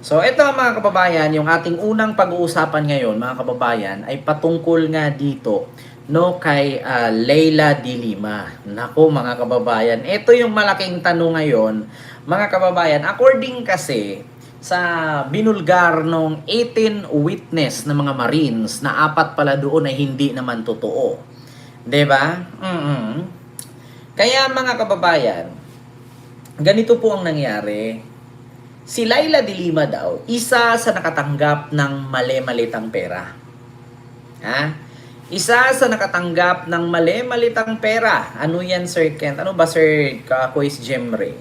So ito mga kababayan, yung ating unang pag-uusapan ngayon mga kababayan ay patungkol nga dito no kay Leila de Lima. Nako mga kababayan, ito yung malaking tanong ngayon mga kababayan. According kasi sa binulgar nung 18 witness na mga Marines na apat pala doon ay hindi naman totoo. 'Di ba? Kaya mga kababayan, ganito po ang nangyari. Si Leila de Lima daw, isa sa nakatanggap ng mali-malitang pera. Ha? Isa sa nakatanggap ng mali-malitang pera. Ano yan, Sir Kent? Ano ba, Sir Kakoys Jemre?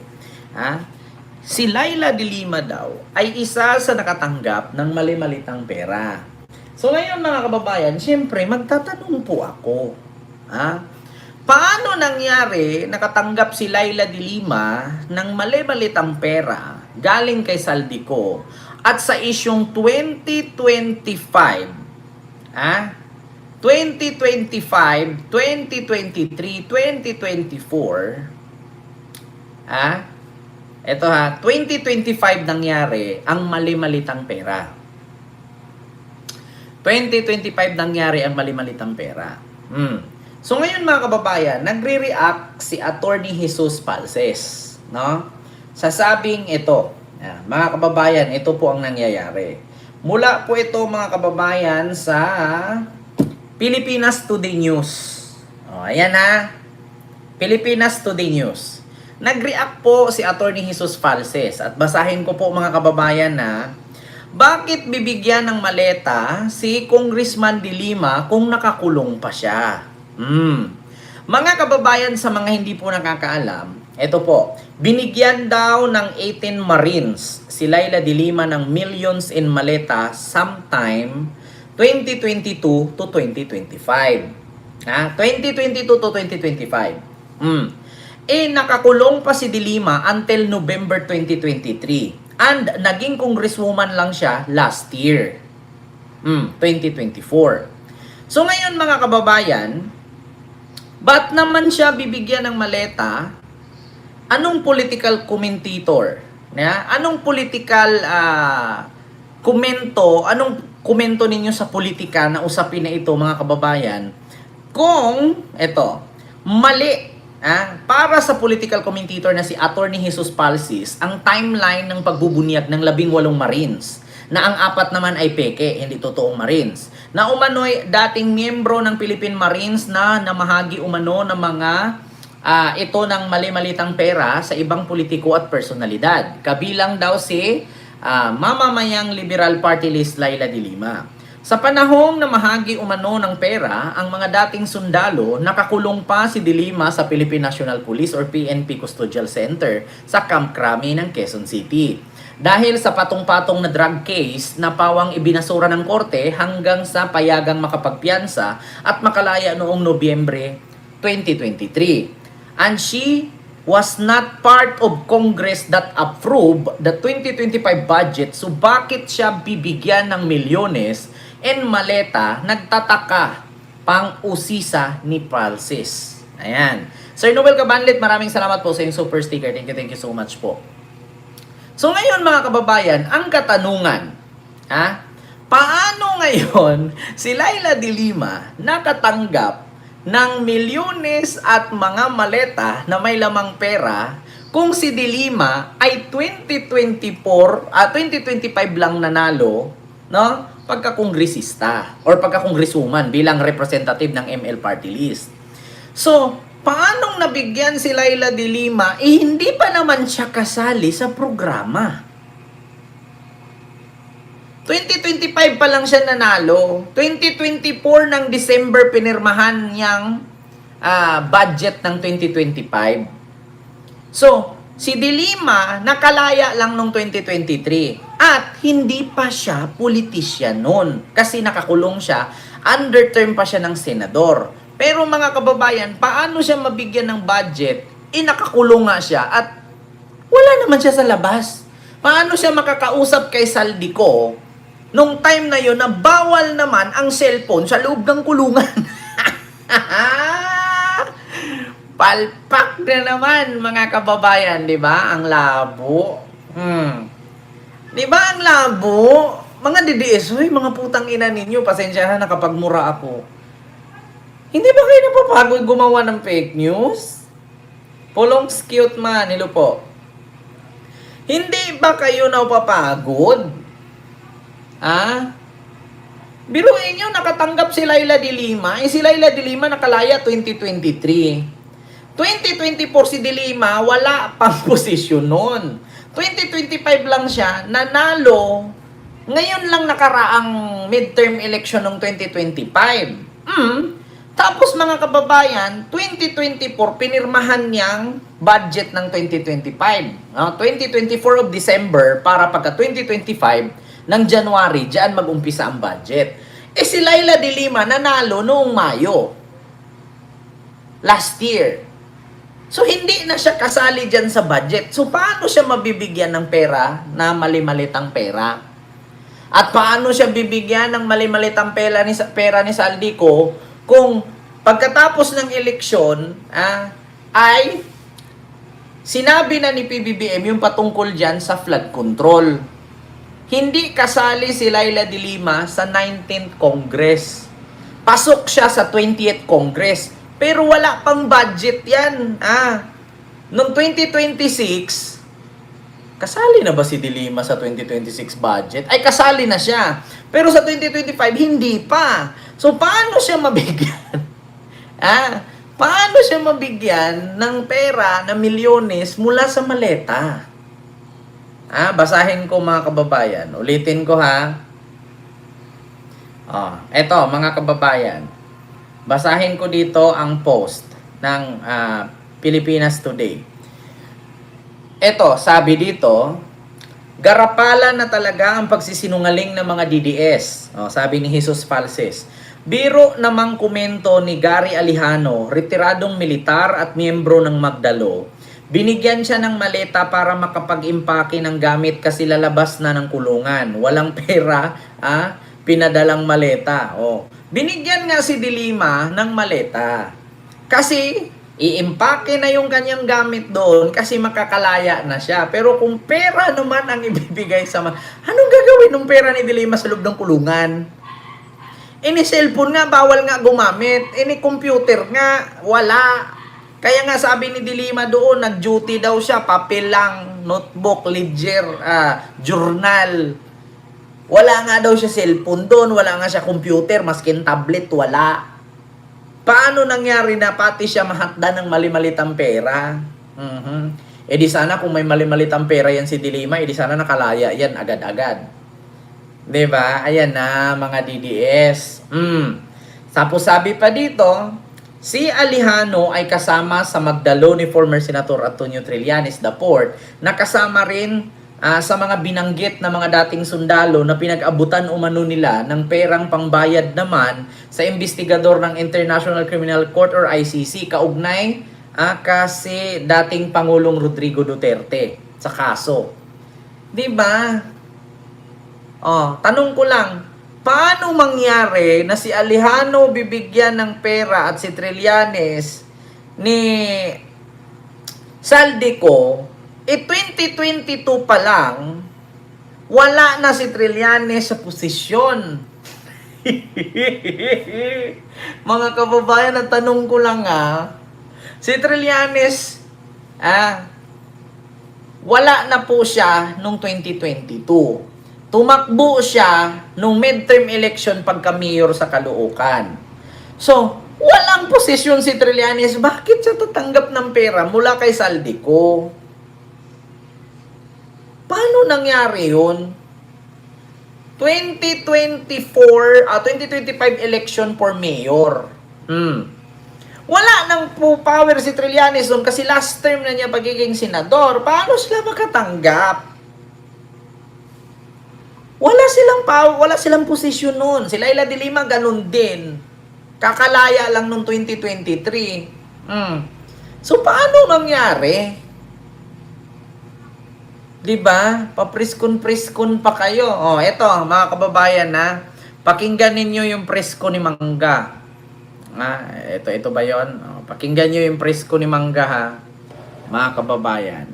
Ha? Si Leila de Lima daw ay isa sa nakatanggap ng mali-malitang pera. So ngayon mga kababayan, syempre magtatanong po ako. Ha? Paano nangyari nakatanggap si Leila de Lima ng mali-malitang pera galing kay Saldico at sa isyong 2025, 2025, 2023, 2024, eto 2025 nangyari ang mali-malitang pera. 2025 nangyari ang mali-malitang pera. So ngayon mga kababayan, nagre-react si Attorney Jesus Palces, no? Sasabing ito, mga kababayan, ito po ang nangyayari. Mula po ito mga kababayan sa Pilipinas Today News. Ayan Pilipinas Today News. Nag-react po si Attorney Jesus Palces at basahin ko po mga kababayan na bakit bibigyan ng maleta si Congressman de Lima kung nakakulong pa siya? Mga kababayan, sa mga hindi po nakakaalam, ito po, binigyan daw ng 18 Marines si Leila de Lima ng millions in maleta sometime 2022 to 2025. 2022 to 2025. Nakakulong pa si de Lima until November 2023. And naging congresswoman lang siya last year. 2024. So ngayon mga kababayan, ba't naman siya bibigyan ng maleta? Anong political commentator? Anong political anong komento ninyo sa politika na usapin na ito mga kababayan? Kung ito, mali para sa political commentator na si Attorney Jesus Palces, ang timeline ng pagbubunyag ng 18 Marines na ang apat naman ay peke, hindi totoong Marines, na umano'y dating miyembro ng Philippine Marines na namahagi umano ng mga ito ng mali-malitang pera sa ibang politiko at personalidad. Kabilang daw si mamamayang Liberal Party List Leila de Lima. Sa panahong namahagi umano ng pera, ang mga dating sundalo, nakakulong pa si de Lima sa Philippine National Police or PNP Custodial Center sa Camp Crame ng Quezon City. Dahil sa patong-patong na drug case na pawang ibinasura ng korte hanggang sa payagang makapagpiyansa at makalaya noong Nobyembre 2023. And she was not part of Congress that approved the 2025 budget. So bakit siya bibigyan ng milyones and maleta? Nagtataka pang-usisa ni Palces. Ayan. Sir Noel Cabanlit, maraming salamat po sa inyong super sticker. Thank you so much po. So ngayon mga kababayan, ang katanungan, paano ngayon si Leila de Lima nakatanggap ng milyones at mga maleta na may lamang pera kung si de Lima ay 2025 lang nanalo, no? Pagka-kongresista or pagka-congresswoman bilang representative ng ML Party List. So, paanong nabigyan si Leila de Lima? Hindi pa naman siya kasali sa programa. 2025 pa lang siya nanalo. 2024 ng December pinirmahan niyang budget ng 2025. So, si de Lima nakalaya lang nung 2023 at hindi pa siya politisyan noon kasi nakakulong siya, under term pa siya ng senador. Pero mga kababayan, paano siya mabigyan ng budget? Nakakulong nga siya at wala naman siya sa labas. Paano siya makakausap kay Saldico nung time na yon na bawal naman ang cellphone sa loob ng kulungan? Palpak na naman mga kababayan, di ba? Ang labo. Di ba ang labo? Mga DDS, hoy, mga putang ina ninyo, pasensya na nakapagmura ako. Hindi ba kayo napapagod gumawa ng fake news? Pulong cute man, nilo po. Hindi ba kayo napapagod? Ah? Biruin nyo, nakatanggap si Laila de Lima. Si Laila de Lima nakalaya 2023. 2024 si de Lima, wala pang posisyon nun. 2025 lang siya, nanalo. Ngayon lang nakaraang midterm election ng 2025. Tapos mga kababayan, 2024, pinirmahan niyang budget ng 2025. 2024 of December para pagka 2025, ng January, diyan mag-umpisa ang budget. Si Laila de Lima nanalo noong Mayo. Last year. So, hindi na siya kasali dyan sa budget. So, paano siya mabibigyan ng pera na mali-malitang pera? At paano siya bibigyan ng mali-malitang pera ni Saldico kung pagkatapos ng eleksyon, ay sinabi na ni PBBM yung patungkol dyan sa flood control. Hindi kasali si Laila de Lima sa 19th Congress. Pasok siya sa 20th Congress. Pero wala pang budget yan. Noong 2026, kasali na ba si de Lima sa 2026 budget? Ay, kasali na siya. Pero sa 2025, hindi pa. So, paano siya mabigyan? Paano siya mabigyan ng pera na milyones mula sa maleta? Basahin ko mga kababayan. Ulitin ko ha. Eto mga kababayan. Basahin ko dito ang post ng Pilipinas Today. Eto, sabi dito, garapala na talaga ang pagsisinungaling ng mga DDS. Sabi ni Jesus Falses. Biro namang komento ni Gary Alejano, retiradong militar at miyembro ng Magdalo. Binigyan siya ng maleta para makapag-impake ng gamit kasi lalabas na ng kulungan. Walang pera, pinadalang maleta. Binigyan nga si de Lima ng maleta. Kasi iimpake na yung kanyang gamit doon kasi makakalaya na siya. Pero kung pera naman ang ibibigay sa anong gagawin ng pera ni de Lima sa loob ng kulungan? Cellphone nga, bawal nga gumamit. Computer nga, wala. Kaya nga sabi ni de Lima doon, nag-duty daw siya, papel lang, notebook, ledger, journal. Wala nga daw siya cellphone doon, wala nga siya computer, maskin tablet, wala. Paano nangyari na pati siya mahakda ng mali-malitang pera? Di sana kung may mali-malitang pera yan si de Lima, di sana nakalaya yan agad-agad. Diba? Ayan na, mga DDS. Tapos sabi pa dito, si Alejano ay kasama sa Magdalo ni former Senator Antonio Trillanes IV, na kasama rin sa mga binanggit na mga dating sundalo na pinag-abutan umano nila ng perang pangbayad naman sa investigador ng International Criminal Court or ICC kaugnay kasi dating Pangulong Rodrigo Duterte sa kaso. Diba? Tanong ko lang, paano mangyari na si Alejano bibigyan ng pera at si Trillanes ni Saldico, 2022 pa lang, wala na si Trillanes sa posisyon. Mga kababayan, na tanong ko lang si Trillanes, wala na po siya nung 2022. Tumakbo siya nung midterm election pagka-mayor sa Caloocan. So, walang posisyon si Trillanes. Bakit siya tatanggap ng pera mula kay Saldico? Paano nangyari yun? 2025 election for mayor. Wala nang power si Trillanes doon kasi last term na niya pagiging senador. Paano sila makatanggap? Wala silang posisyon noon. Si Laila de Lima ganun din. Kakalaya lang noong 2023. So paano nangyari? 'Di ba? Papriskon-priskon pa kayo. Eto mga kababayan pakinggan ninyo yung presko ni Mangga. Ito ba 'yon? Pakinggan niyo yung presko ni Mangga mga kababayan.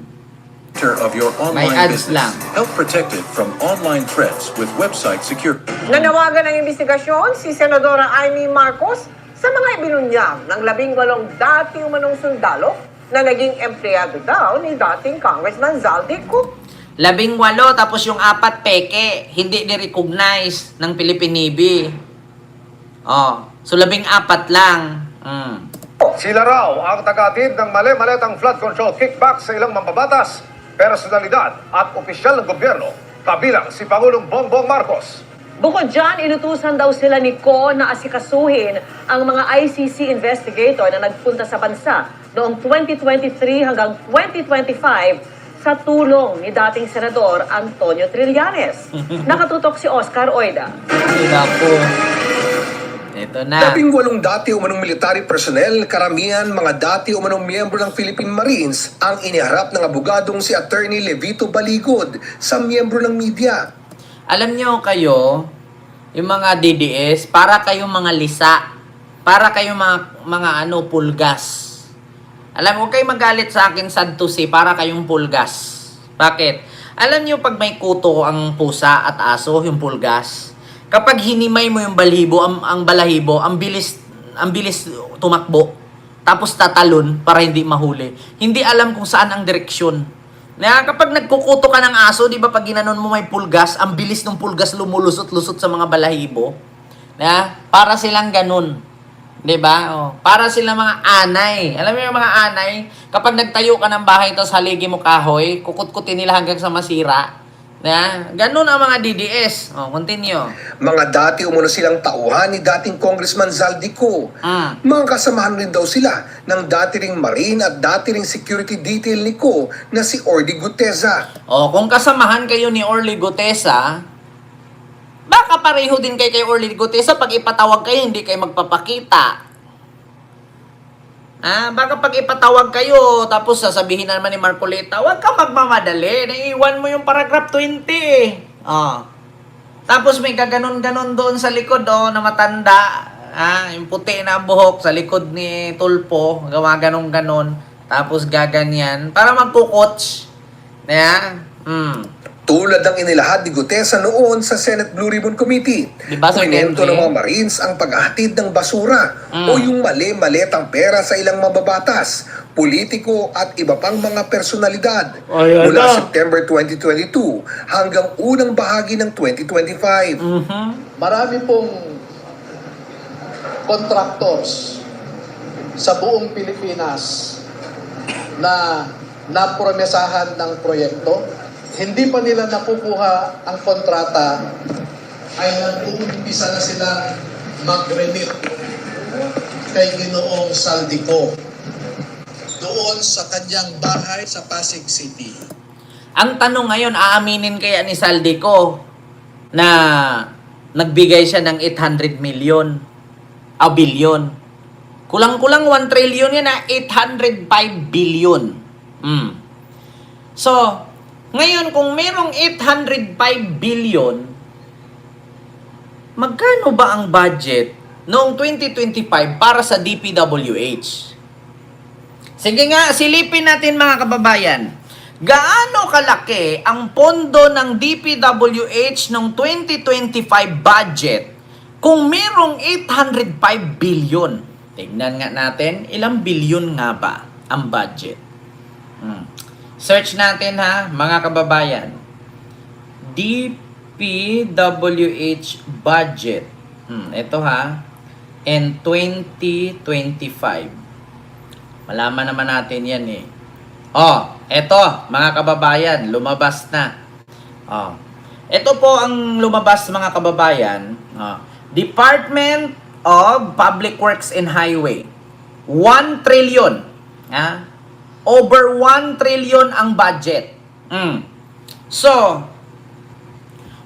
of your May online ads business. lang. Help protect it from online threats with website security. Nanawagan ng investigasyon si Senadora Amy Marcos sa mga ibinunyag ng 18 dati umanong sundalo na naging empleyado daw ni dating Congressman Zaldico. 18, tapos yung 4 peke, hindi ni-recognize ng Philippine Navy. So 14 lang. Sila raw ang tagatid ng mali-maletang flood control kickback sa ilang mambabatas, personalidad at opisyal ng gobyerno, kabilang si Pangulong Bongbong Marcos. Bukod dyan, inutusan daw sila ni Ko na asikasuhin ang mga ICC investigator na nagpunta sa bansa noong 2023 hanggang 2025 sa tulong ni dating Senador Antonio Trillanes. Nakatutok si Oscar Oida. Sila po. Ito na. 18 dati umanong military personnel, karamihan mga dati umanong miyembro ng Philippine Marines ang iniharap ng abogadong si Attorney Levito Baligod sa miyembro ng media. Alam nyo kayo, yung mga DDS, para kayong mga lisa. Para kayong mga pulgas. Alam mo, kayo magalit sa akin, sad to say, para kayong pulgas. Bakit? Alam nyo, pag may kuto ang pusa at aso, yung pulgas, kapag hinimay mo yung balahibo, ang bilis tumakbo. Tapos tatalon para hindi mahuli. Hindi alam kung saan ang direksyon. Kapag nagkukuto ka ng aso, di ba pag ginanon mo may pulgas, ang bilis ng pulgas lumulusot-lusot sa mga balahibo. Para silang ganun. Di ba? Para silang mga anay. Alam mo yung mga anay, kapag nagtayo ka ng bahay tapos haligi mo kahoy, kukut-kutin nila hanggang sa masira. Ganun ang mga DDS. Continue. Mga dati umano silang tauhan ni dating Congressman Zaldico. Mga kasamahan rin daw sila ng dati ring Marine at dati ring security detail ni Ko na si Orly Guteza. Kung kasamahan kayo ni Orly Guteza, baka pareho din kayo kay Orly Guteza. Pag ipatawag kayo, hindi kayo magpapakita. Baka pag ipatawag kayo, tapos sasabihin na naman ni Marcoleta, huwag ka magmamadali, naiiwan mo yung paragraph 20. Tapos may gaganon-ganon doon sa likod, na matanda, yung puti na buhok sa likod ni Tulpo, gawa ganon-ganon, tapos gaganyan, para magkukots. Tulad ng inilahad ni Guteza noon sa Senate Blue Ribbon Committee. Diba, Sir Kwento Henry? ng mga Marines ang paghahatid ng basura o yung mali-maletang pera sa ilang mababatas, politiko at iba pang mga personalidad mula September 2022 hanggang unang bahagi ng 2025. Marami pong contractors sa buong Pilipinas na napromesahan ng proyekto. Hindi pa nila nakukuha ang kontrata ay nag-uumpisa na silang mag-remit kay Ginoong Zaldico doon sa kanyang bahay sa Pasig City. Ang tanong ngayon, aaminin kaya ni Zaldico na nagbigay siya ng 800 million billion. Kulang-kulang 1 trillion yan, 805 billion. So, ngayon, kung merong 805 billion, magkano ba ang budget noong 2025 para sa DPWH? Sige nga, silipin natin mga kababayan. Gaano kalaki ang pondo ng DPWH noong 2025 budget kung merong 805 billion? Tignan nga natin, ilang billion nga ba ang budget? Search natin mga kababayan. DPWH budget. Ito in 2025. Malaman naman natin yan Ito mga kababayan, lumabas na. Ito po ang lumabas mga kababayan. Department of Public Works and Highway. 1 trillion. Over 1 trillion ang budget. So,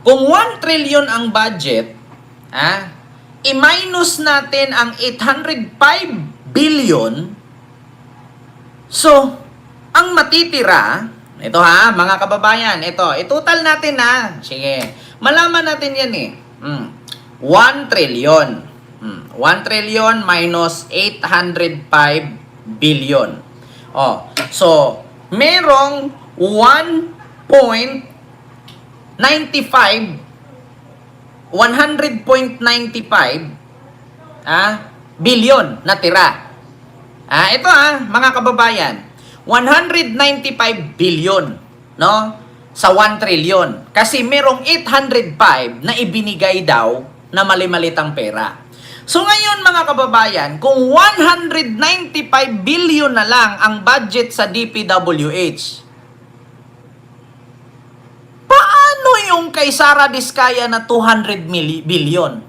kung 1 trillion ang budget, i-minus natin ang 805 billion, so, ang matitira, ito mga kababayan, itotal natin sige, malaman natin yan 1 trillion. 1 trillion minus 805 billion. So, merong billion na tira. Ito mga kababayan, 195 billion, no? Sa 1 trillion. Kasi merong 805 na ibinigay daw na mali-malitang pera. So ngayon mga kababayan, kung 195 billion na lang ang budget sa DPWH, paano yung kay Sara Diskaya na 200 billion?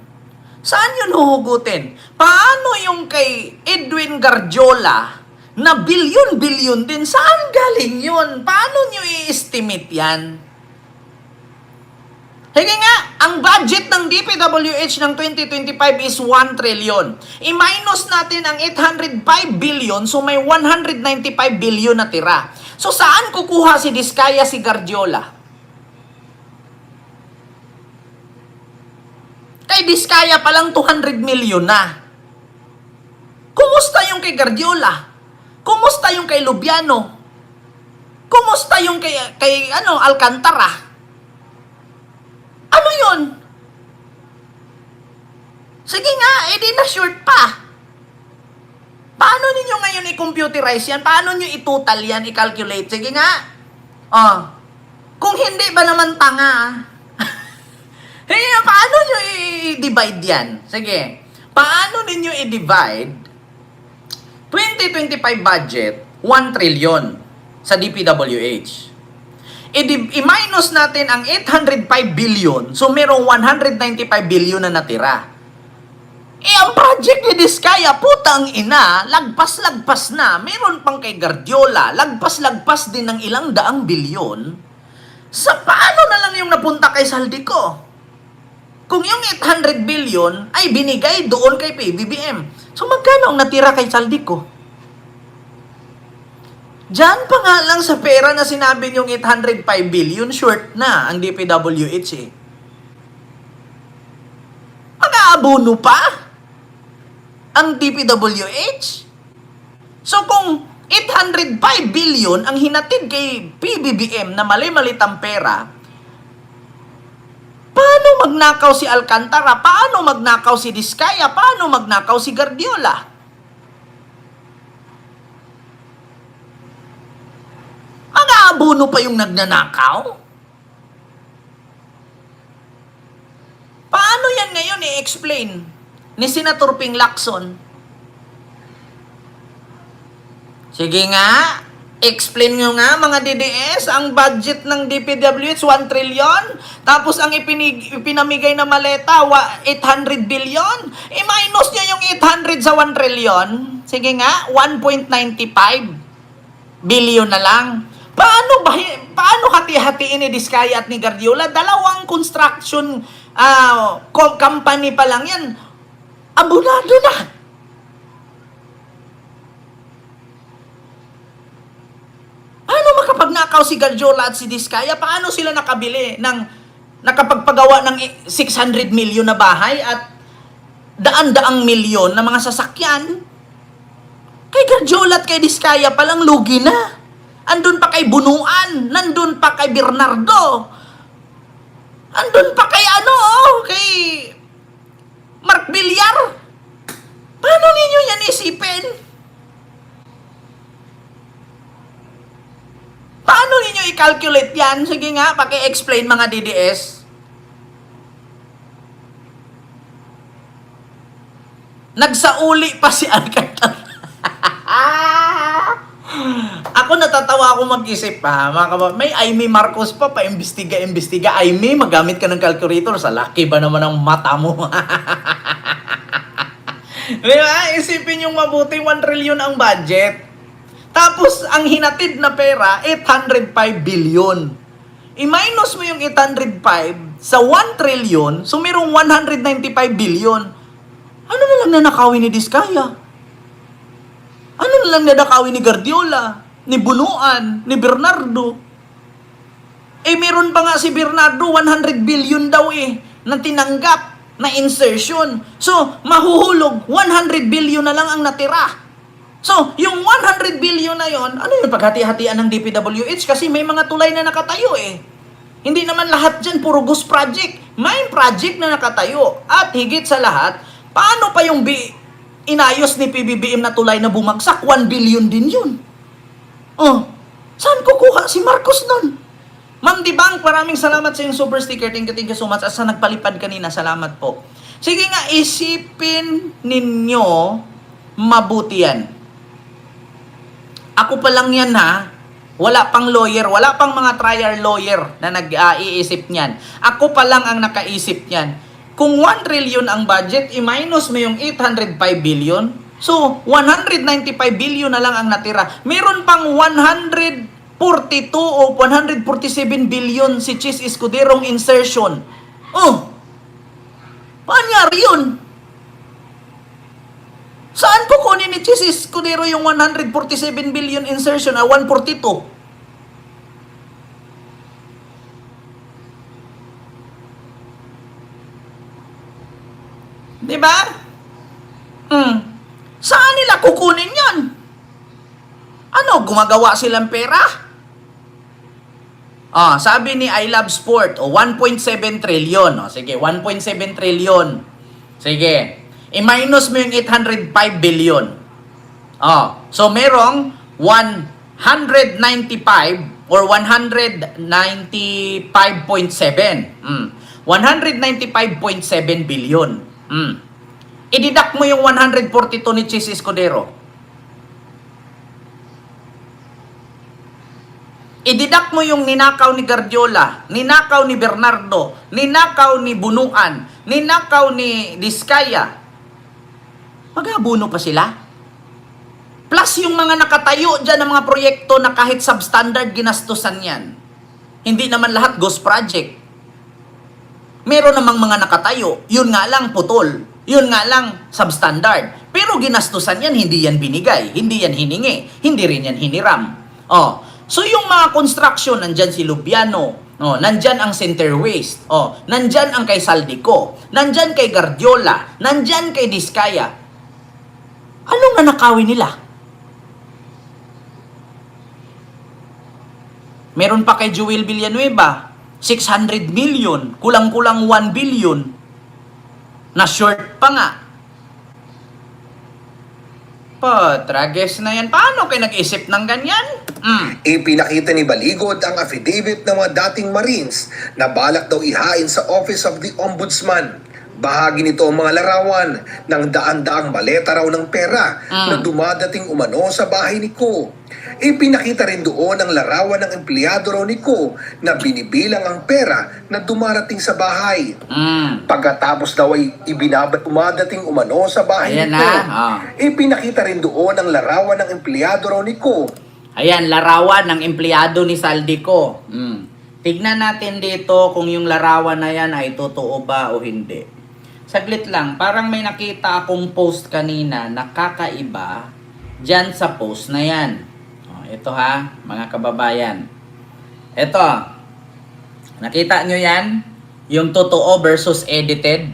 Saan yun huhugutin? Paano yung kay Edwin Garjola na billion-billion din? Saan galing yun? Paano nyo i-estimate yan? Sige nga, ang budget ng DPWH ng 2025 is 1 trillion. I-minus natin ang 805 billion, so may 195 billion na tira. So saan kukuha si Diskaya, si Garjola? Kay Diskaya pa lang 200 million na. Kumusta yung kay Garjola? Kumusta yung kay Lubiano? Kumusta yung kay Alcantara? Ano yun? Sige nga, edi na short pa. Paano ninyo ngayon i-computerize yan? Paano nyo i-total yan, i-calculate? Sige nga. Kung hindi ba naman tanga, paano nyo i-divide yan? Sige. Paano ninyo i-divide 2025 budget, 1 trillion sa DPWH? I-minus natin ang 805 billion, so merong 195 billion na natira. Ang project ni Diskaya, putang ina, lagpas-lagpas na. Meron pang kay Guardiola, lagpas-lagpas din ng ilang daang bilyon. Sa paano na lang yung napunta kay Saldico? Kung yung 800 billion ay binigay doon kay PBBM. So magkano ang natira kay Saldico? Diyan pa nga lang sa pera na sinabi niyong 805 billion, short na ang DPWH eh. Mag-aabono pa ang DPWH? So kung 805 billion ang hinatid kay PBBM na mali-malitang pera, paano magnakaw si Alcantara? Paano magnakaw si Diskaya? Paano magnakaw si Guardiola? Mag-aabono pa yung nagnanakaw? Paano yan ngayon i-explain ni Senator Ping Lacson? Sige nga, explain nyo nga mga DDS, ang budget ng DPWH 1 trillion, tapos ang ipinamigay na maleta 800 billion, i-minus nyo yung 800 sa 1 trillion. Sige nga, 1.95 billion na lang. Paano hati-hatiin ni Diskaya at ni Guardiola? Dalawang construction company pa lang yan. Abunado na. Paano makapagnakaw si Guardiola at si Diskaya? Paano sila nakabili nakapagpagawa ng 600 million na bahay at daan-daang milyon na mga sasakyan? Kay Guardiola at kay Diskaya palang lugi na. Andun pa kay Bunuan, nandun pa kay Bernardo, andun pa kay kay Mark Villar. Paano ninyo yan isipin? Paano ninyo i-calculate yan? Sige nga, paki-explain mga DDS. Nagsauli pa si Alcantara. Ako natatawa ako mag-isip may Aimee Marcos pa imbestiga. Aimee, magamit ka ng calculator. Sa laki ba naman ang mata mo? Diba? Isipin yung mabuti, 1 trillion ang budget. Tapos, ang hinatid na pera, 805 billion. I-minus mo yung 805 sa 1 trillion, so mayroong 195 billion. Ano na lang nanakawin ni Diskaya? Ano na lang nadakawin ni Guardiola, ni Bunuan, ni Bernardo? Meron pa nga si Bernardo, 100 billion daw na tinanggap na insertion. So, mahuhulog, 100 billion na lang ang natira. So, yung 100 billion na yon, ano yung paghati-hatian ng DPWH? Kasi may mga tulay na nakatayo eh. Hindi naman lahat dyan puro ghost project. May project na nakatayo. At higit sa lahat, paano pa yung inayos ni PBBM na tulay na bumagsak? 1 billion din yun. Oh, saan kukuha si Marcos nun? Ma'am Dibang, maraming salamat sa yung super sticker. Thank you so much. Asa nagpalipad kanina, salamat po. Sige nga, isipin ninyo mabuti yan. Ako pa lang yan ha. Wala pang lawyer, wala pang mga trial lawyer na nag-iisip niyan. Ako pa lang ang nakaisip niyan. Kung 1 trillion ang budget, i-minus mo yung 805 billion. So, 195 billion na lang ang natira. Meron pang 142 o 147 billion si Chis Escuderong insertion. Oh! Paanyari yun? Saan kukunin ni Chis Escudero yung 147 billion insertion na 142? Diba? Saan nila kukunin yan? Ano, gumagawa silang pera? Sabi ni I Love Sport, 1.7 trillion. Sige, 1.7 trillion. Sige. I-minus mo yung 805 billion. So merong 195 or 195.7. 195.7 billion. I-deduct mo yung 142 ni Chis Escudero. I-deduct mo yung ninakaw ni Guardiola, ninakaw ni Bernardo, ninakaw ni Bunuan, ninakaw ni Diskaya. Mag-abuno pa sila. Plus yung mga nakatayo dyan ng mga proyekto na kahit substandard ginastusan yan. Hindi naman lahat ghost project. Meron namang mga nakatayo. Yun nga lang putol. Yun nga lang substandard. Pero ginastusan yan, hindi yan binigay. Hindi yan hiningi. Hindi rin yan hiniram. So yung mga construction, nandyan si Lubiano. Nandyan ang Center Waste. Nandyan ang kay Saldico. Nandyan kay Guardiola. Nandyan kay Diskaya. Anong nanakawin nila? Meron pa kay Joel Villanueva, 600 million, kulang-kulang 1 billion. Na short pa nga. Trages na yan. Paano kayo nag-isip ng ganyan? Ipinakita ni Baligod ang affidavit ng mga dating Marines na balak daw ihain sa Office of the Ombudsman. Bahagi nito ang mga larawan ng daan-daang maleta raw ng pera na dumadating umano sa bahay ni Ko. Ipinakita rin doon ang larawan ng empleyado raw ni Ko na binibilang ang pera na dumarating sa bahay. Pagkatapos daw ay dumadating umano sa bahay Ayan ni Ko. Ipinakita rin doon ang larawan ng empleyado raw ni Ko. Ayan, larawan ng empleyado ni Saldico. Tignan natin dito kung yung larawan na yan ay totoo ba o hindi. Saglit lang, parang may nakita akong post kanina na kakaiba dyan sa post na yan. Ito ha, mga kababayan. Ito, nakita nyo yan? Yung totoo versus edited.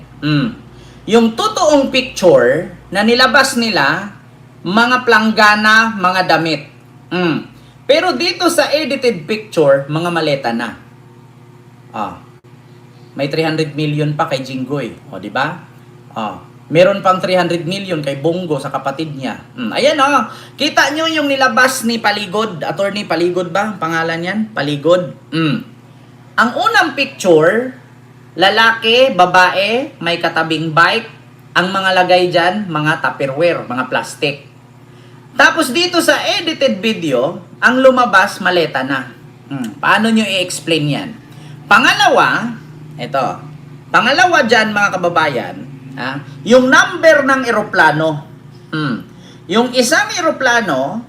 Yung totoong picture na nilabas nila, mga planggana, mga damit. Pero dito sa edited picture, mga maleta na. May 300 million pa kay Jinggoy. Di ba? Meron pang 300 million kay Bongo sa kapatid niya. Ayan kita nyo yung nilabas ni Paligod. Attorney Paligod ba? Pangalan yan? Paligod. Ang unang picture, lalaki, babae, may katabing bike. Ang mga lagay dyan, mga Tupperware, mga plastic. Tapos dito sa edited video, ang lumabas, maleta na. Paano nyo i-explain yan? Pangalawa, ito. Pangalawa dyan, mga kababayan, yung number ng eroplano. Yung isang eroplano,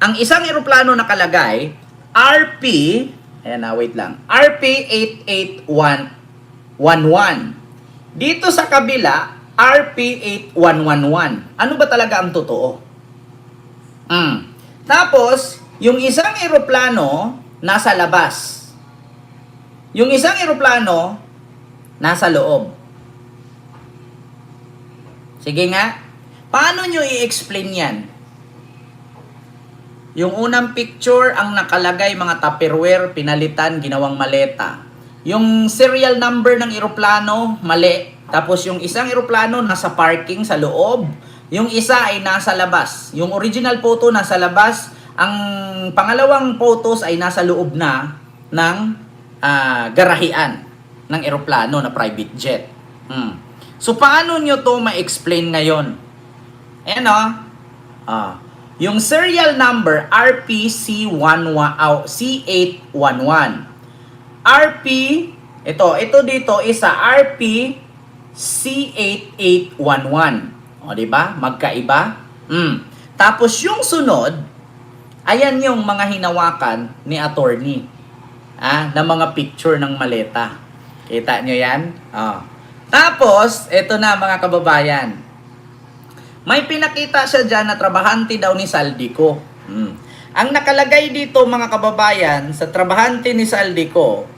ang isang eroplano nakalagay, RP, ayan wait lang, RP88111. Dito sa kabila, RP8111. Ano ba talaga ang totoo? Tapos, yung isang eroplano, nasa labas. Yung isang eroplano, nasa loob. Sige nga. Paano nyo i-explain yan? Yung unang picture, ang nakalagay mga Tupperware, pinalitan, ginawang maleta. Yung serial number ng eroplano, mali. Tapos yung isang eroplano nasa parking sa loob. Yung isa ay nasa labas. Yung original photo nasa labas. Ang pangalawang photos ay nasa loob na ng garahian ng eroplano na private jet. So paano nyo to ma-explain ngayon? Ayan o. Yung serial number RPC811. Ito dito isa RPC8811. O, di ba? Magkaiba. Tapos yung sunod, ayan yung mga hinawakan ni attorney. Na mga picture ng maleta. Kita nyo yan? Tapos, ito na mga kababayan. May pinakita siya dyan na trabahante daw ni Saldico. Ang nakalagay dito mga kababayan, sa trabahante ni Saldico,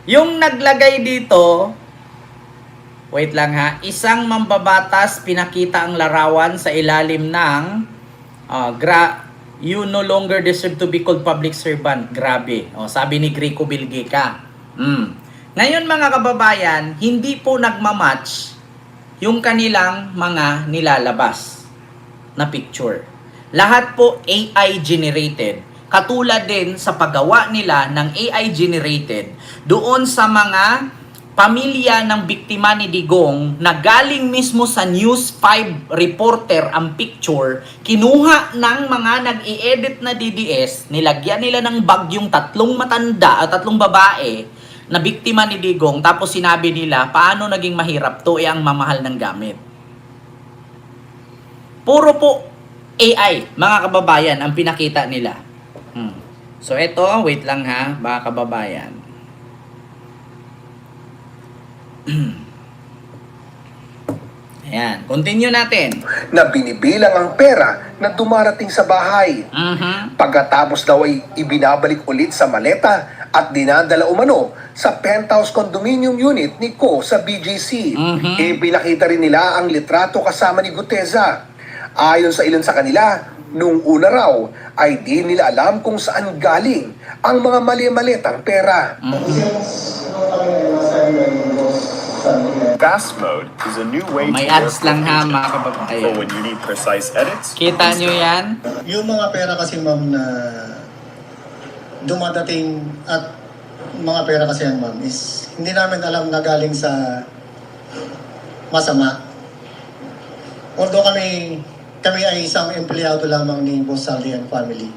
yung naglagay dito, wait lang ha, isang mambabatas pinakita ang larawan sa ilalim ng you no longer deserve to be called public servant. Grabe. Sabi ni Greco Bilgica. Ngayon mga kababayan, hindi po nagmamatch yung kanilang mga nilalabas na picture. Lahat po AI generated. Katulad din sa paggawa nila ng AI generated doon sa mga pamilya ng biktima ni Digong na galing mismo sa News 5 reporter ang picture, kinuha ng mga nag-i-edit na DDS, nilagyan nila ng bagyong tatlong babae na biktima ni Digong, tapos sinabi nila, paano naging mahirap to, ang mamahal ng gamit. Puro po AI, mga kababayan, ang pinakita nila. So eto, wait lang ha, mga kababayan. Ayan, continue natin. Na binibilang ang pera na dumarating sa bahay. Pagkatapos daw ay ibinabalik ulit sa maleta at dinadala umano sa penthouse condominium unit ni Ko sa BGC. Ipinakita rin nila ang litrato kasama ni Guteza. Ayon sa ilan sa kanila, nung una raw ay di nila alam kung saan galing ang mga mali-malitang pera. Fast mode is a new way May to work ads lang ha, with mga agents. kababayan. But when you need precise edits, Kita nyo yan? Yung mga pera kasi ma'am na dumadating at mga pera kasi yan ma'am is hindi namin alam na galing sa masama. Although kami ay isang empleyado lamang ni Boss Saldi and family.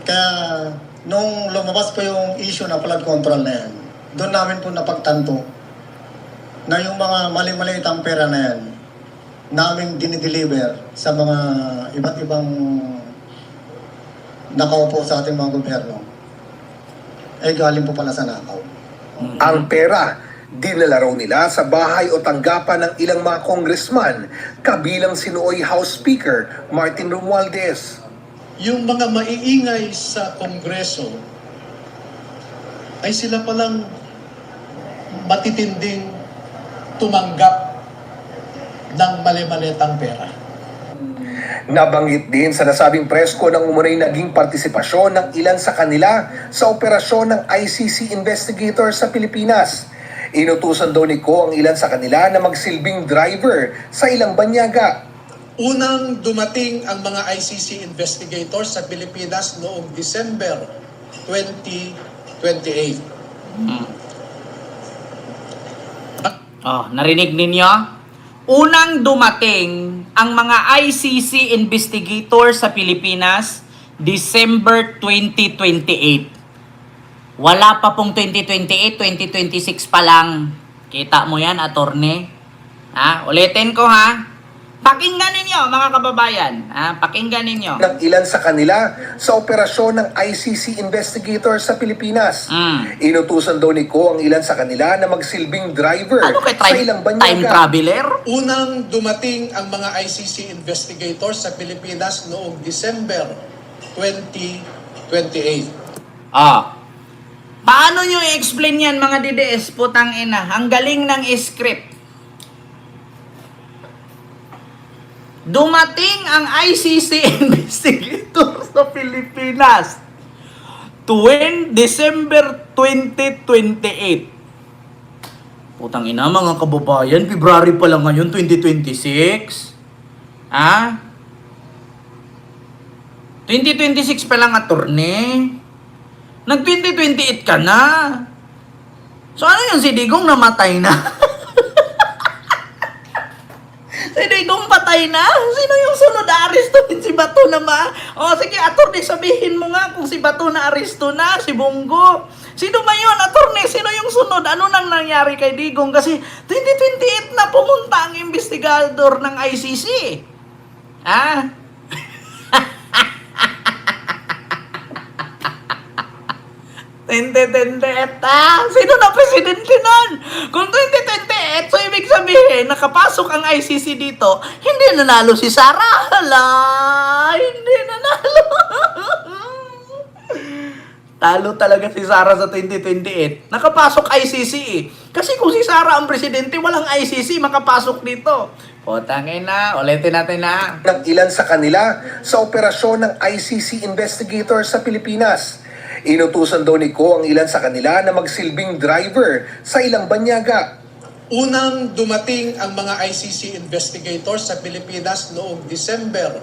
Kaya nung lumabas po yung issue ng flood control na yan, doon namin po napagtanto na yung mga mali-malitang pera na yan namin dinideliver sa mga iba't ibang nakaupo sa ating mga gobyerno ay galing po pala sa nakaw. Ang pera, dinala raw nila sa bahay o tanggapan ng ilang mga congressman, kabilang si nooy House Speaker Martin Romualdez. Yung mga maiingay sa Kongreso ay sila palang matitinding tumanggap ng mali-malitang pera. Nabanggit din sa nasabing presko ng umunay naging partisipasyon ng ilan sa kanila sa operasyon ng ICC investigator sa Pilipinas. Inutusan daw ni Ko ang ilan sa kanila na magsilbing driver sa ilang banyaga. Unang dumating ang mga ICC investigators sa Pilipinas noong December 2028. Narinig ninyo? Unang dumating ang mga ICC investigator sa Pilipinas, December 2028. Wala pa pong 2028, 2026 pa lang. Kita mo yan, attorney? Ulitin ko ha. Pakinggan ninyo, mga kababayan. Pakinggan ninyo. Ng ilan sa kanila sa operasyon ng ICC investigator sa Pilipinas. Inutusan daw ni Ko ang ilan sa kanila na magsilbing driver Ano kay sa ilang banyaga. time traveler? Unang dumating ang mga ICC investigators sa Pilipinas noong December 2028. Paano nyo i-explain yan, mga DDS? Putang ina. Ang galing ng script. dumating ang ICC investigator sa Pilipinas. December 2028. Putang ina mga kababayan, February pa lang ngayon, 2026. 2026 pa lang, attorney. Nag-2028 ka na. So ano yung si Digong namatay na? Si Digong patay na? Sino yung sunod na arestuhin? Si Bato na ba? O sige, attorney, sabihin mo nga kung si Bato na aresto na, si Bongo. Sino ba yun, attorney? Sino yung sunod? Ano nang nangyari kay Digong? Kasi 2028 na pumunta ang investigador ng ICC. Sino na presidente nun? Kung 2028, so ibig sabihin, nakapasok ang ICC dito, hindi nanalo si Sara. Hala, hindi nanalo. Talo talaga si Sara sa 2028. Nakapasok ICC eh. Kasi kung si Sara ang presidente, walang ICC makapasok dito. Potangin na, ulitin natin na. Ng ilan sa kanila sa operasyon ng ICC investigator sa Pilipinas. Inutusan daw ni Ko ang ilan sa kanila na magsilbing driver sa ilang banyaga. Unang dumating ang mga ICC investigators sa Pilipinas noong December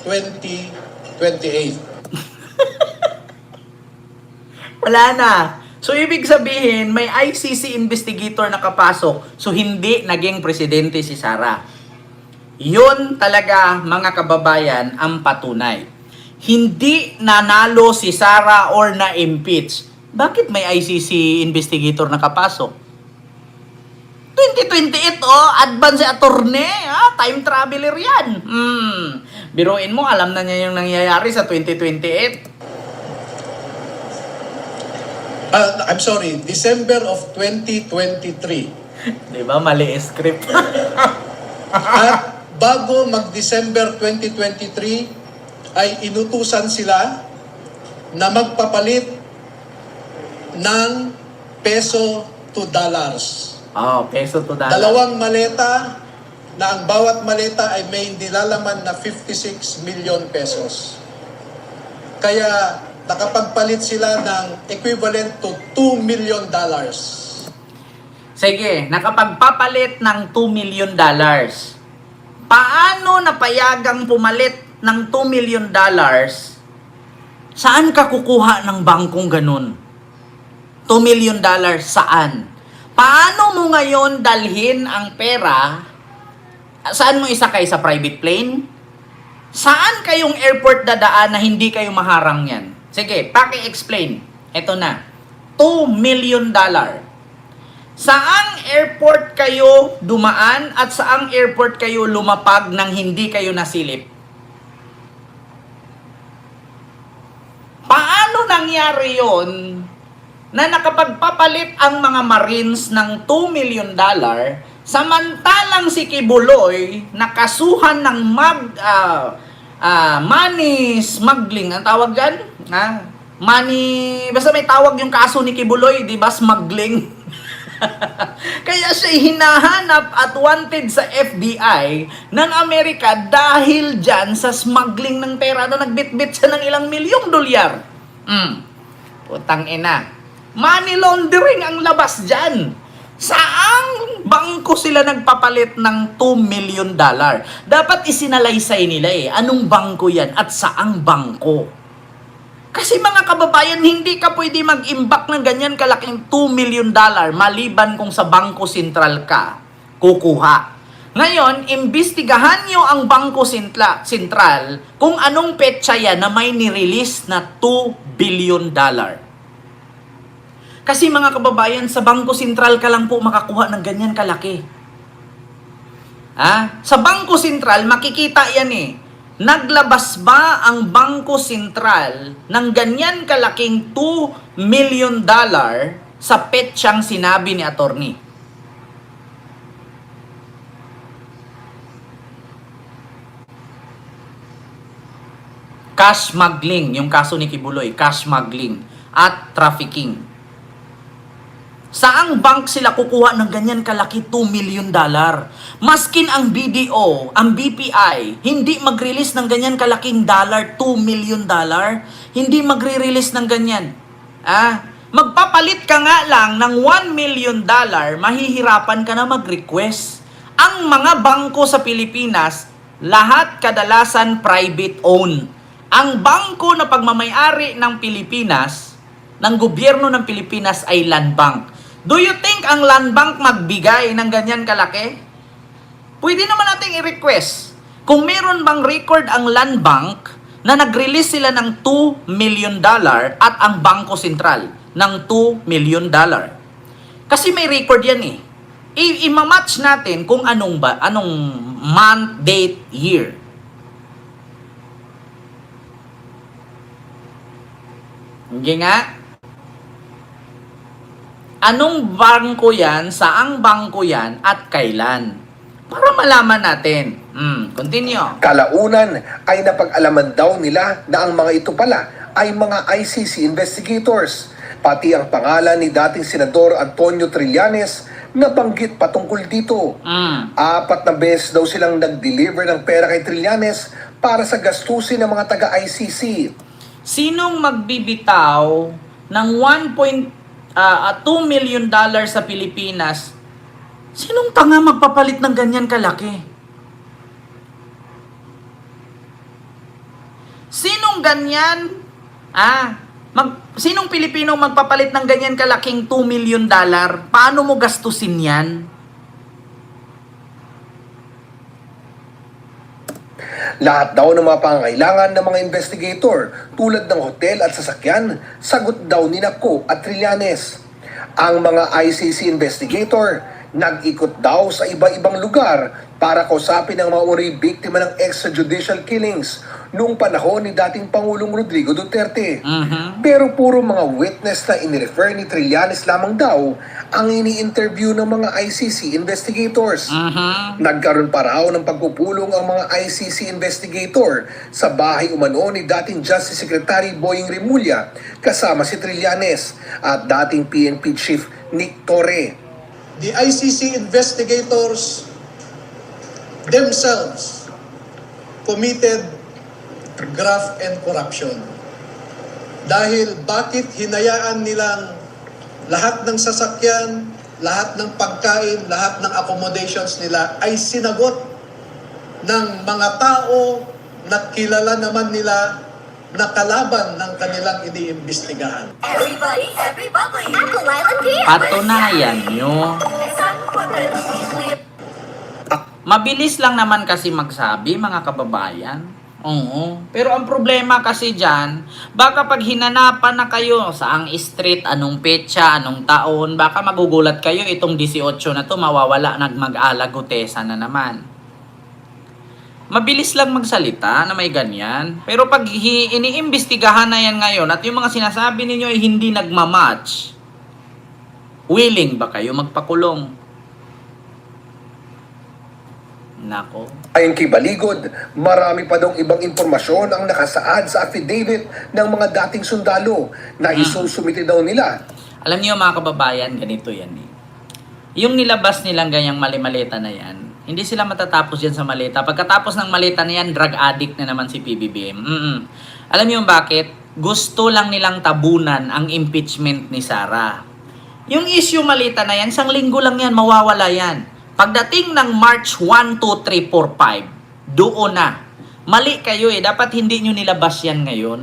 2028. Wala na. So, ibig sabihin, may ICC investigator na kapasok. So, hindi naging presidente si Sara. Yun talaga, mga kababayan, ang patunay. Hindi nanalo si Sara or na-impeach. Bakit may ICC investigator na kapasok? 2028, advance attorney, time traveler yan. Biruin mo, alam na niya yung nangyayari sa 2028. I'm sorry, December of 2023. Di ba? Mali script. At bago mag-December 2023, ay inutusan sila na magpapalit ng peso to dollars. Peso to dollar. Dalawang maleta na ang bawat maleta ay may nilalaman na 56 million pesos. Kaya nakapagpalit sila ng equivalent to $2 million. Sige, nakapagpapalit ng $2 million. Paano napayagang pumalit ng $2 million? Saan ka kukuha ng bangkong ganun? $2 million saan? Paano mo ngayon dalhin ang pera? Saan mo isakay? Sa private plane? Saan kayong airport dadaan na hindi kayo maharang yan? Sige, paki-explain. Ito na. $2 million. Saang airport kayo dumaan at saang airport kayo lumapag nang hindi kayo nasilip? Paano nangyari yon na nakapagpapalit ang mga Marines ng $2 million samantalang si Kibuloy nakasuhan ng money smuggling, ang tawag dyan? Basta may tawag yung kaso ni Kibuloy, di ba? Smuggling. Kaya siya hinahanap at wanted sa FBI ng Amerika dahil dyan sa smuggling ng pera na nagbitbit siya ng ilang milyong dolyar. Putang ina. Money laundering ang labas dyan. Saang bangko sila nagpapalit ng $2 million? Dapat isinalaysay nila anong bangko yan at saang bangko. Kasi mga kababayan, hindi ka pwede mag-imbak ng ganyan kalaking $2 million maliban kung sa Bangko Sentral ka kukuha. Ngayon, imbestigahan nyo ang Bangko Sentral kung anong petsa yan na may nirelease na $2 billion. Kasi mga kababayan, sa Bangko Sentral ka lang po makakuha ng ganyan kalaki. Sa Bangko Sentral, makikita yan Naglabas ba ang Bangko Sentral ng ganyan kalaking $2 million sa petsang sinabi ni attorney? Cash smuggling, yung kaso ni Kibuloy, cash smuggling at trafficking. Saang bank sila kukuha ng ganyan kalaki $2 million? Maskin ang BDO, ang BPI, hindi mag-release ng ganyan kalaking $2 million. Hindi magre-release ng ganyan. Magpapalit ka nga lang ng $1 million, mahihirapan ka na mag-request. Ang mga bangko sa Pilipinas, lahat kadalasan private owned. Ang bangko na pagmamayari ng Pilipinas, ng gobyerno ng Pilipinas ay Land Bank. Do you think ang Land Bank magbigay ng ganyan kalaki? Pwede naman nating i-request. Kung meron bang record ang Land Bank na nag-release sila ng $2 million at ang Bangko Sentral ng $2 million. Kasi may record yan eh. I-match natin kung anong month, date, year. Hindi nga. Anong bangko yan, saang bangko yan, at kailan? Para malaman natin. Continue. Kalaunan ay napag-alaman daw nila na ang mga ito pala ay mga ICC investigators. Pati ang pangalan ni dating Senador Antonio Trillanes na banggit patungkol dito. 4 na beses daw silang nag-deliver ng pera kay Trillanes para sa gastusin ng mga taga-ICC. Sinong magbibitaw ng $2 million sa Pilipinas? Sinong tanga magpapalit ng ganyan kalaki? Sinong ganyan? Sinong Pilipino magpapalit ng ganyan kalaking $2 million? Paano mo gastusin yan? Lahat daw ng mga pangangailangan ng mga investigator tulad ng hotel at sasakyan, sagot daw ni Nako at Trillanes. Ang mga ICC investigator nag-ikot daw sa iba-ibang lugar para kausapin ang mga uri biktima ng extrajudicial killings noong panahon ni dating Pangulong Rodrigo Duterte. Pero puro mga witness na inirefer ni Trillanes lamang daw ang ini-interview ng mga ICC investigators. Nagkaroon pa raw ng pagpupulong ang mga ICC investigator sa bahay umano ni dating Justice Secretary Boying Remulla kasama si Trillanes at dating PNP Chief Nick Torre. The ICC investigators themselves committed graft and corruption. Dahil bakit hinayaan nilang lahat ng sasakyan, lahat ng pagkain, lahat ng accommodations nila ay sinagot ng mga tao na kilala naman nila na kalaban ng kanilang iniimbestigahan. Everybody, Apple Island Pier. Patunayan nyo. Mabilis lang naman kasi magsabi, mga kababayan. Oo. Pero ang problema kasi dyan, baka pag hinanapan na kayo sa ang street, anong petsa, anong taon, baka magugulat kayo itong 18 na to, mawawala, nagmag-alagutesa na naman. Mabilis lang magsalita na may ganyan. Pero pag iniimbestigahan na yan ngayon at yung mga sinasabi ninyo ay hindi nagmamatch, willing ba kayo magpakulong? Nako. Ayon kay Baligod, marami pa daw ibang impormasyon ang nakasaad sa affidavit ng mga dating sundalo na isusumite daw nila. Alam niyo mga kababayan, ganito yan eh. Yung nilabas nilang ganyang mali-maleta na yan, hindi sila matatapos yan sa maleta. Pagkatapos ng maleta na yan, drug addict na naman si PBBM. Alam niyo bakit? Gusto lang nilang tabunan ang impeachment ni Sara. Yung issue maleta na yan, 1 linggo lang yan, mawawala yan. Pagdating ng March 1, 2, 3, 4, 5, doon na. Mali kayo eh. Dapat hindi nyo nilabas yan ngayon.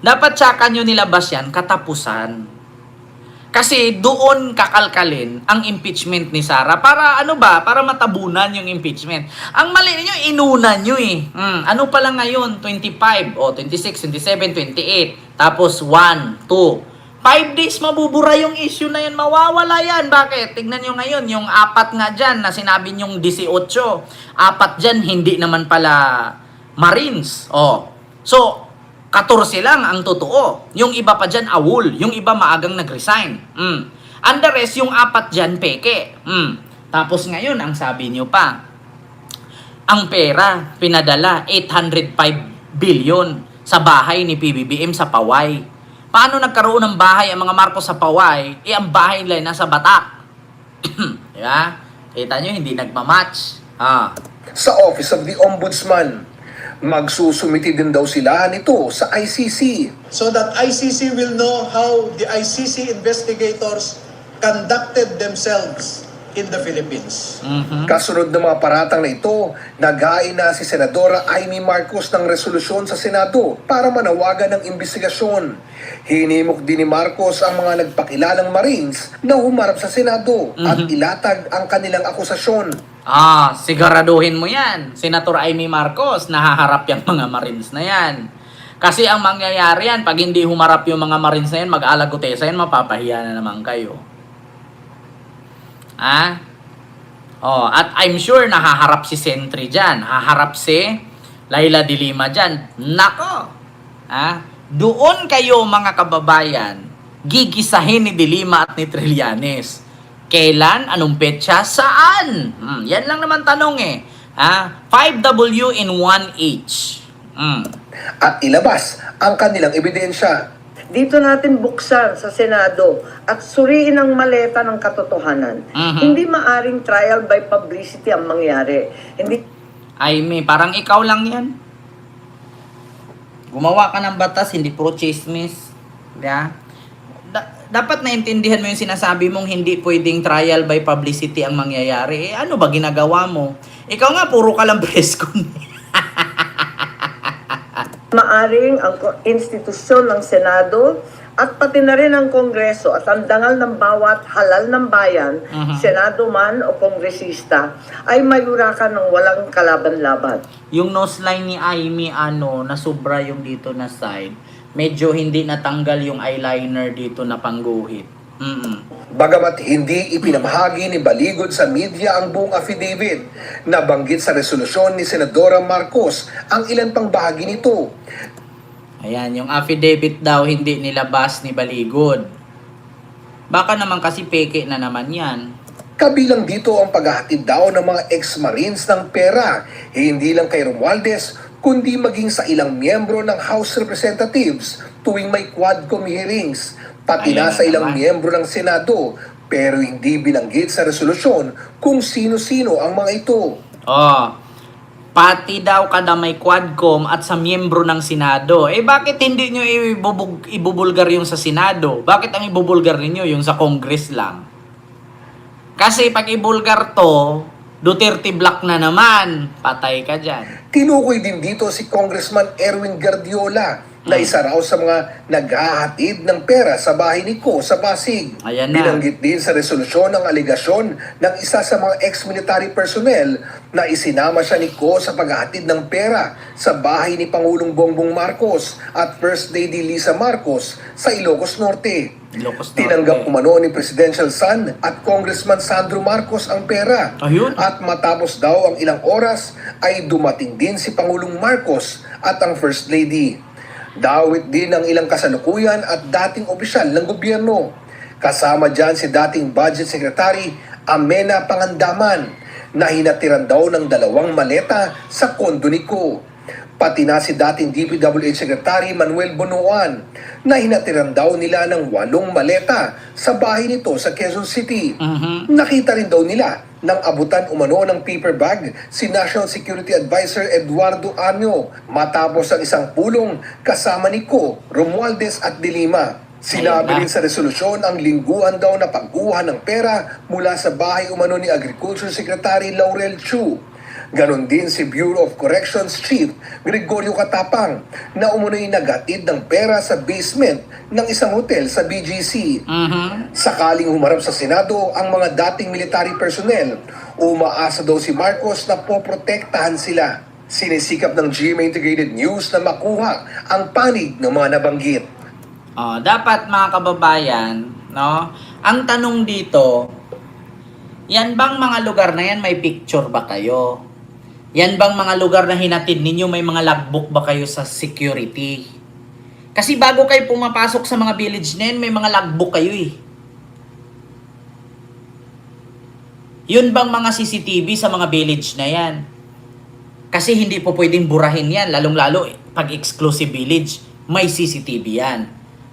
Dapat tsaka nyo nilabas yan katapusan. Kasi doon kakalkalin ang impeachment ni Sara. Para ano ba? Para matabunan yung impeachment. Ang mali ninyo, inuna nyo eh. Ano pa lang ngayon? 25, 26, 27, 28. Tapos 1, 2. 5 days mabubura yung issue na yan. Mawawala yan. Bakit? Tignan nyo ngayon, yung 4 nga dyan na sinabi nyong 18. 4 dyan, hindi naman pala Marines. So, 14 lang ang totoo. Yung iba pa dyan, awol. Yung iba maagang nag-resign. And the rest, yung 4 dyan, peke. Tapos ngayon, ang sabi nyo pa, ang pera, pinadala, 805 billion sa bahay ni PBBM sa Paway. Paano nagkaroon ng bahay ang mga Marcos sa Paway, ang bahay nila ay nasa Batak? Diba? Kita nyo, hindi nagmamatch. Sa Office of the Ombudsman. Magsusumiti din daw sila nito sa ICC. So that ICC will know how the ICC investigators conducted themselves in the Philippines. Kasunod ng mga paratang na ito, naghain na si Senadora Amy Marcos ng resolusyon sa Senado para manawagan ng investigasyon. Hinimok din ni Marcos ang mga nagpakilalang Marines na humarap sa Senado at ilatag ang kanilang akusasyon. Siguraduhin mo yan. Senator Amy Marcos, nahaharap yung mga Marines na yan. Kasi ang mangyayari yan, pag hindi humarap yung mga Marines na yan, mag-alagutesa yan, mapapahiya na naman kayo. At I'm sure nahaharap si Sentry dyan. Haharap si Laila de Lima dyan. Nako! Doon kayo mga kababayan, gigisahin ni de Lima at ni Trillanes. Kailan? Anong petsa? Saan? Yan lang naman tanong 5W in 1H. At ilabas ang kanilang ebidensya. Dito natin buksan sa Senado at suriin ang maleta ng katotohanan. Hindi maaring trial by publicity ang mangyari. Ay, parang ikaw lang yan. Gumawa ka ng batas, hindi puro chismis. Yeah? Dapat naintindihan mo yung sinasabi mong hindi pwedeng trial by publicity ang mangyayari. Ano ba ginagawa mo? Ikaw nga, puro ka lang press con. Maaring ang institusyon ng Senado at pati na rin ang Kongreso at ang dangal ng bawat halal ng bayan, Senado man o Kongresista, ay mayurakan ng walang kalaban-laban. Yung nose line ni Amy, nasubra yung dito na side. Medyo hindi natanggal yung eyeliner dito na pangguhit. Bagamat hindi ipinamahagi ni Baligod sa media ang buong affidavit, nabanggit sa resolusyon ni Senadora Marcos ang ilan pang bahagi nito. Ayan, yung affidavit daw hindi nilabas ni Baligod. Baka naman kasi peke na naman yan. Kabilang dito ang paghahatid daw ng mga ex-Marines ng pera, hindi lang kay Romualdez, kundi maging sa ilang miyembro ng House Representatives tuwing may Quadcom hearings, pati na sa ilang miyembro ng Senado, pero hindi binanggit sa resolusyon kung sino-sino ang mga ito. Pati daw kada may Quadcom at sa miyembro ng Senado. Bakit hindi nyo ibubulgar yung sa Senado? Bakit ang ibubulgar ninyo yung sa Congress lang? Kasi pag ibulgar to, Duterte Black na naman. Patay ka dyan. Tinukoy din dito si Congressman Erwin Guardiola na isa raw sa mga naghahatid ng pera sa bahay ni Ko sa Pasig. Ayan na. Binanggit din sa resolusyon ang aligasyon ng isa sa mga ex-military personnel na isinama siya ni Ko sa paghahatid ng pera sa bahay ni Pangulong Bongbong Marcos at First Lady Lisa Marcos sa Ilocos Norte. Tinanggap umano ni Presidential Son at Congressman Sandro Marcos ang pera. At matapos daw ang ilang oras ay dumating din si Pangulong Marcos at ang First Lady. Dawit din ang ilang kasalukuyan at dating opisyal ng gobyerno. Kasama dyan si dating Budget Secretary Amena Pangandaman na hinatiran daw ng 2 maleta sa kondo ni Ko. Pati na si dating DPWH Secretary Manuel Bonoan na hinatiran daw nila ng 8 maleta sa bahay nito sa Quezon City. Nakita rin daw nila nang abutan umano ng paper bag si National Security Advisor Eduardo Anyo matapos ang isang pulong kasama ni Ko, Romualdez at de Lima. Sinabi rin sa resolusyon ang lingguhan daw na pagkuha ng pera mula sa bahay umano ni Agriculture Secretary Laurel Chu. Ganon din si Bureau of Corrections Chief Gregorio Katapang na umunoy naghatid ng pera sa basement ng isang hotel sa BGC. Sakaling humarap sa Senado ang mga dating military personnel, umaasa daw si Marcos na poprotektahan sila. Sinisikap ng GMA Integrated News na makuha ang panig ng mga nabanggit. Dapat mga kababayan, ang tanong dito, yan bang mga lugar na yan may picture ba kayo? Yan bang mga lugar na hinatid ninyo may mga logbook ba kayo sa security? Kasi bago kayo pumapasok sa mga village na yan, may mga logbook kayo Yun bang mga CCTV sa mga village na yan? Kasi hindi po pwedeng burahin yan, lalong-lalo pag exclusive village, may CCTV yan.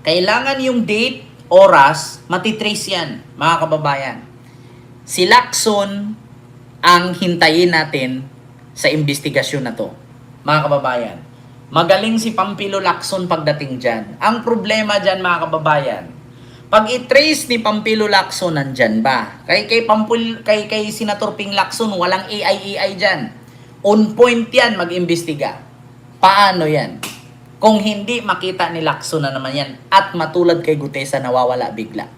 Kailangan yung date, oras, matitrace yan, mga kababayan. Si Lacson ang hintayin natin sa investigasyon na to, mga kababayan. Magaling si Pampilo Lacson pagdating dyan. Ang problema dyan, mga kababayan, pag i-trace ni Pampilo Lacson, nandyan ba? Kay Senator Ping Lacson, walang AI dyan. On point yan, mag-imbestiga. Paano yan? Kung hindi, makita ni Lacson na naman yan. At matulad kay Gutesa, nawawala bigla.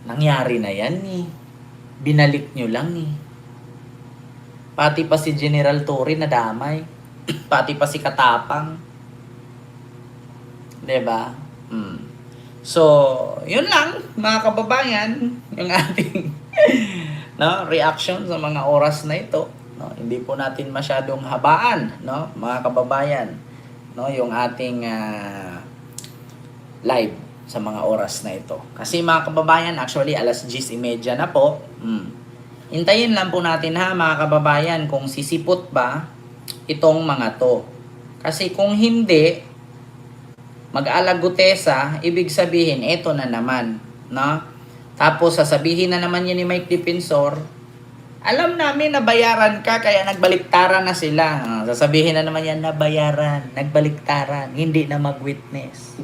Nangyari na yan eh. Binalik nyo lang eh. Pati pa si General Torre nadamay. Pati pa si Katapang. Diba? So, yun lang, mga kababayan, yung ating reaction sa mga oras na ito. No, hindi po natin masyadong habaan, no, mga kababayan, no, yung ating live sa mga oras na ito. Kasi mga kababayan, actually alas 10:30 na po. Hintayin lang po natin ha, mga kababayan, kung sisipot ba itong mga to. Kasi kung hindi, mag-alag Gutesa, ibig sabihin, ito na naman, no? Tapos sasabihin na naman yan ni Mike Defensor, alam namin nabayaran ka, kaya nagbaliktaran na sila. Sasabihin na naman yan, nabayaran, nagbaliktaran, hindi na mag-witness.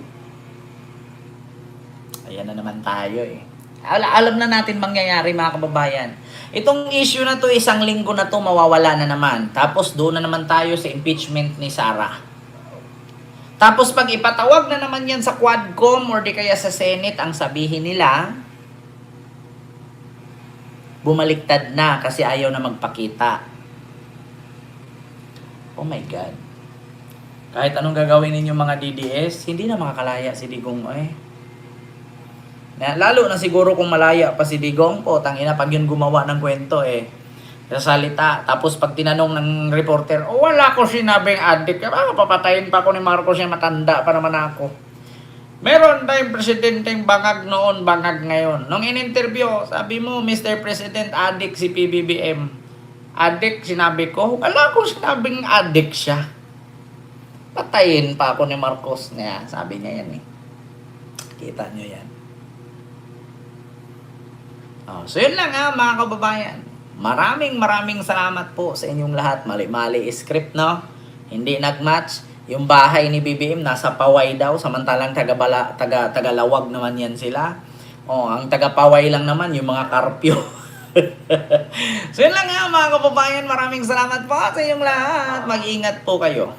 Ayan na naman tayo eh. Alam na natin mangyayari, mga kababayan. Itong issue na to, isang linggo na to, mawawala na naman. Tapos doon na naman tayo sa impeachment ni Sara. Tapos pag ipatawag na naman yan sa Quadcom or di kaya sa Senate, ang sabihin nila, bumaliktad na kasi ayaw na magpakita. Oh my God. Kahit anong gagawin ninyo mga DDS, hindi na makakalaya si Digong Lalo na siguro kung malaya pa si Digong po, tangina pag yun gumawa ng kwento sasalita. Tapos pag tinanong ng reporter, wala ko sinabing addict. Papatayin pa ako ni Marcos, yung matanda pa naman ako. Meron tayong presidenteng bangag noon, bangag ngayon. Nung in-interview, sabi mo, Mr. President, addict si PBBM. Addict, sinabi ko. Wala ko sinabing addict siya. Patayin pa ako ni Marcos niya. Sabi niya yan eh. Kita nyo yan. So yun lang mga kababayan. Maraming salamat po sa inyong lahat. Mali-mali script, no? Hindi nag-match. Yung bahay ni BBM nasa Paway daw, samantalang tagalawag naman yan sila. Ang taga-Paway lang naman, yung mga Karpyo. So yun lang mga kababayan, maraming salamat po sa inyong lahat. Mag-ingat po kayo.